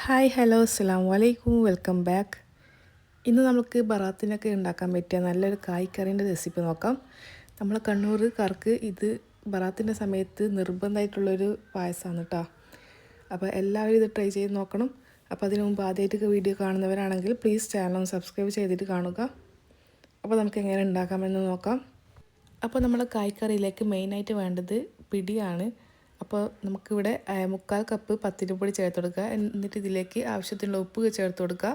Hi hello അസ്സലാമു അലൈക്കും welcome back. ഇന്ന് നമുക്ക് ബറാത്തിനൊക്കെ ഉണ്ടാക്കാൻ പറ്റിയ നല്ലൊരു കായ്ക്കറീൻ്റെ റെസിപ്പി നോക്കാം. നമ്മൾ കണ്ണൂർക്കാർക്ക് ഇത് ബറാത്തിൻ്റെ സമയത്ത് നിർബന്ധമായിട്ടുള്ളൊരു പായസമാണ് കേട്ടോ. അപ്പോൾ എല്ലാവരും ഇത് ട്രൈ ചെയ്ത് നോക്കണം. അപ്പോൾ അതിനു മുമ്പ് ആദ്യമായിട്ട് വീഡിയോ കാണുന്നവരാണെങ്കിൽ പ്ലീസ് ചാനൽ സബ്സ്ക്രൈബ് ചെയ്തിട്ട് കാണുക. അപ്പോൾ നമുക്ക് എങ്ങനെ ഉണ്ടാക്കാമെന്ന് നോക്കാം. അപ്പോൾ നമ്മൾ കായ്ക്കറിയിലേക്ക് മെയിനായിട്ട് വേണ്ടത് പിടിയാണ്. അപ്പോൾ നമുക്കിവിടെ 3/4 കപ്പ് പത്തിരിപ്പൊടി ചേർത്ത് കൊടുക്കുക. എന്നിട്ട് ഇതിലേക്ക് ആവശ്യത്തിനുള്ള ഉപ്പ് ചേർത്ത് കൊടുക്കുക.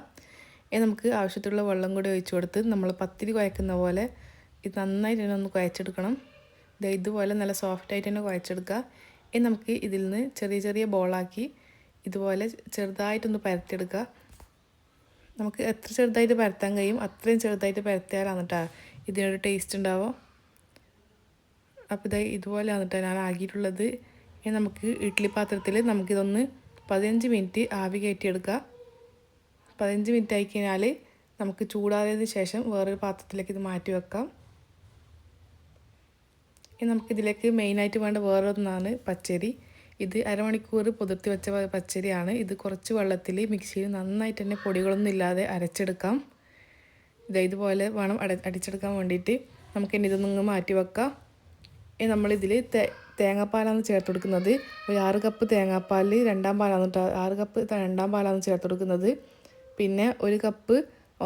നമുക്ക് ആവശ്യത്തിലുള്ള വെള്ളം കൂടി ഒഴിച്ചു കൊടുത്ത് നമ്മൾ പത്തിരി കുഴക്കുന്ന പോലെ ഇത് നന്നായിട്ട് തന്നെ ഒന്ന് കുഴച്ചെടുക്കണം. ഇതുപോലെ നല്ല സോഫ്റ്റായിട്ട് തന്നെ കുഴച്ചെടുക്കുക. നമുക്ക് ഇതിൽ നിന്ന് ചെറിയ ചെറിയ ബോളാക്കി ഇതുപോലെ ചെറുതായിട്ടൊന്ന് പരത്തിയെടുക്കുക. നമുക്ക് എത്ര ചെറുതായിട്ട് പരത്താൻ കഴിയും അത്രയും ചെറുതായിട്ട് പരത്തിയാലാണ് കേട്ടോ ഇതിനൊരു ടേസ്റ്റ് ഉണ്ടാവും. അപ്പോൾ ഇതുപോലെയാണ് കേട്ടോ ഞാൻ ആക്കിയിട്ടുള്ളത്. നമുക്ക് ഇഡ്ഡലി പാത്രത്തിൽ നമുക്കിതൊന്ന് 15 മിനിറ്റ് ആവി കയറ്റിയെടുക്കുക. 15 മിനിറ്റ് ആയി കഴിഞ്ഞാൽ നമുക്ക് ചൂടാറിയതിന് ശേഷം വേറൊരു പാത്രത്തിലേക്ക് ഇത് മാറ്റി വെക്കാം. നമുക്കിതിലേക്ക് മെയിനായിട്ട് വേണ്ട വേറൊന്നാണ് പച്ചരി. ഇത് അരമണിക്കൂർ പുതിർത്തി വെച്ച പച്ചരിയാണ്. ഇത് കുറച്ച് വെള്ളത്തിൽ മിക്സിയിൽ നന്നായിട്ട് തന്നെ പൊടികളൊന്നും ഇല്ലാതെ അരച്ചെടുക്കാം. ഇതുപോലെ വേണം അടിച്ചെടുക്കാൻ വേണ്ടിയിട്ട്. നമുക്കിനി ഇതൊന്നും മാറ്റി വെക്കാം. നമ്മളിതിൽ തേങ്ങാപ്പാലാണ് ചേർത്ത് കൊടുക്കുന്നത്. ഒരു 6 കപ്പ് തേങ്ങാപ്പാൽ രണ്ടാം പാലാണ് കേട്ടോ. 6 കപ്പ് രണ്ടാം പാലാണ് ചേർത്ത് കൊടുക്കുന്നത്. പിന്നെ 1 കപ്പ്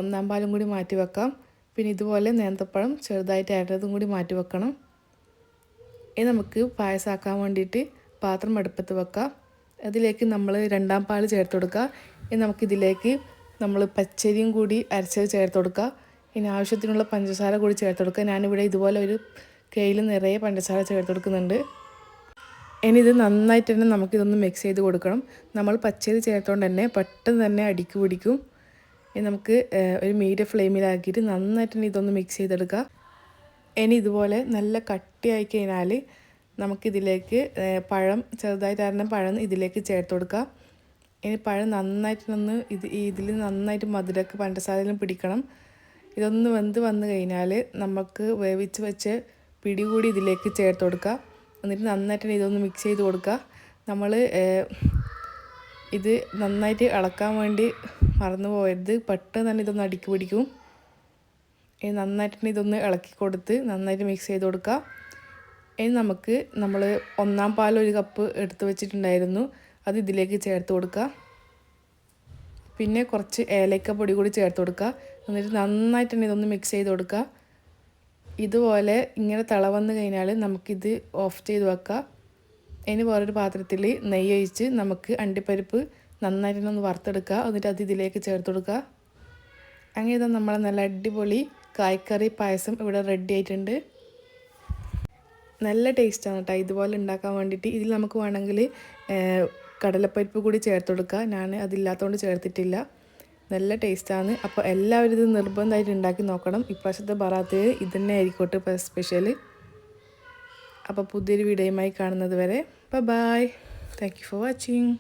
ഒന്നാം പാലും കൂടി മാറ്റി വെക്കാം. പിന്നെ ഇതുപോലെ നേന്ത്രപ്പഴം ചെറുതായിട്ട് അരഞ്ഞതും കൂടി മാറ്റി വെക്കണം. നമുക്ക് പായസമാക്കാൻ വേണ്ടിയിട്ട് പാത്രം അടുപ്പത്ത് വെക്കാം. അതിലേക്ക് നമ്മൾ രണ്ടാം പാൽ ചേർത്ത് കൊടുക്കുക. നമുക്കിതിലേക്ക് നമ്മൾ പച്ചരിയും കൂടി അരച്ചത് ചേർത്ത് കൊടുക്കുക. ആവശ്യത്തിനുള്ള പഞ്ചസാര കൂടി ചേർത്ത് കൊടുക്കുക. ഞാനിവിടെ ഇതുപോലെ ഒരു കയ്യിൽ നിറയെ പഞ്ചസാര ചേർത്ത് കൊടുക്കുന്നുണ്ട്. ഇത് നന്നായിട്ട് തന്നെ നമുക്കിതൊന്ന് മിക്സ് ചെയ്ത് കൊടുക്കണം. നമ്മൾ പച്ചരി ചേർത്തുകൊണ്ട് തന്നെ പെട്ടെന്ന് തന്നെ അടിക്ക് പിടിക്കും. നമുക്ക് ഒരു മീഡിയം ഫ്ലെയിമിലാക്കിയിട്ട് നന്നായിട്ട് തന്നെ ഇതൊന്ന് മിക്സ് ചെയ്തെടുക്കുക. ഇതുപോലെ നല്ല കട്ടിയായി കഴിഞ്ഞാൽ നമുക്കിതിലേക്ക് പഴം ചെറുതായിട്ട് അരഞ്ഞ പഴം ഇതിലേക്ക് ചേർത്ത് കൊടുക്കുക. പഴം നന്നായിട്ടൊന്ന് ഇതിൽ നന്നായിട്ട് മധുരമൊക്കെ പഞ്ചസാരയിലും പിടിക്കണം. ഇതൊന്ന് വെന്ത് വന്നു കഴിഞ്ഞാൽ നമുക്ക് വേവിച്ച് വെച്ച് പിടി കൂടി ഇതിലേക്ക് ചേർത്ത് കൊടുക്കുക. എന്നിട്ട് നന്നായിട്ട് ഇതൊന്ന് മിക്സ് ചെയ്ത് കൊടുക്കുക. നമ്മൾ ഇത് നന്നായിട്ട് ഇളക്കാൻ വേണ്ടി മറന്നു പോകരുത്. പെട്ടെന്ന് തന്നെ ഇതൊന്ന് അടുക്കി പിടിക്കും. നന്നായിട്ട് ഇതൊന്ന് ഇളക്കി കൊടുത്ത് നന്നായിട്ട് മിക്സ് ചെയ്ത് കൊടുക്കുക. നമുക്ക് നമ്മൾ ഒന്നാം പാൽ 1 കപ്പ് എടുത്ത് വെച്ചിട്ടുണ്ടായിരുന്നു. അത് ഇതിലേക്ക് ചേർത്ത് കൊടുക്കുക. പിന്നെ കുറച്ച് ഏലക്ക പൊടി കൂടി ചേർത്ത് കൊടുക്കുക. എന്നിട്ട് നന്നായിട്ട് തന്നെ ഇതൊന്ന് മിക്സ് ചെയ്ത് കൊടുക്കുക. ഇതുപോലെ ഇങ്ങനെ തിള വന്നു കഴിഞ്ഞാൽ നമുക്കിത് ഓഫ് ചെയ്ത് വെക്കാം. വേറൊരു പാത്രത്തിൽ നെയ്യ് ഒഴിച്ച് നമുക്ക് അണ്ടിപ്പരിപ്പ് നന്നായിട്ടൊന്ന് വറുത്തെടുക്കുക. എന്നിട്ട് അത് ഇതിലേക്ക് ചേർത്ത് കൊടുക്കുക. അങ്ങനെ നമ്മളെ നല്ല അടിപൊളി കായ്ക്കറി പായസം ഇവിടെ റെഡി ആയിട്ടുണ്ട്. നല്ല ടേസ്റ്റാണ് കേട്ടോ ഇതുപോലെ ഉണ്ടാക്കാൻ വേണ്ടിയിട്ട്. ഇതിൽ നമുക്ക് വേണമെങ്കിൽ കടലപ്പരിപ്പ് കൂടി ചേർത്ത് കൊടുക്കുക. ഞാൻ അതില്ലാത്തതുകൊണ്ട് ചേർത്തിട്ടില്ല. നല്ല ടേസ്റ്റാണ്. അപ്പോൾ എല്ലാവരും ഇത് നിർബന്ധമായിട്ട് ഉണ്ടാക്കി നോക്കണം. ഇപ്രാവശ്യത്തെ ബറാത്ത് ഇത് തന്നെ ആയിരിക്കട്ടെ സ്പെഷ്യൽ. അപ്പോൾ പുതിയൊരു വീഡിയോയുമായി കാണുന്നത് വരെ bye. Thank you for watching.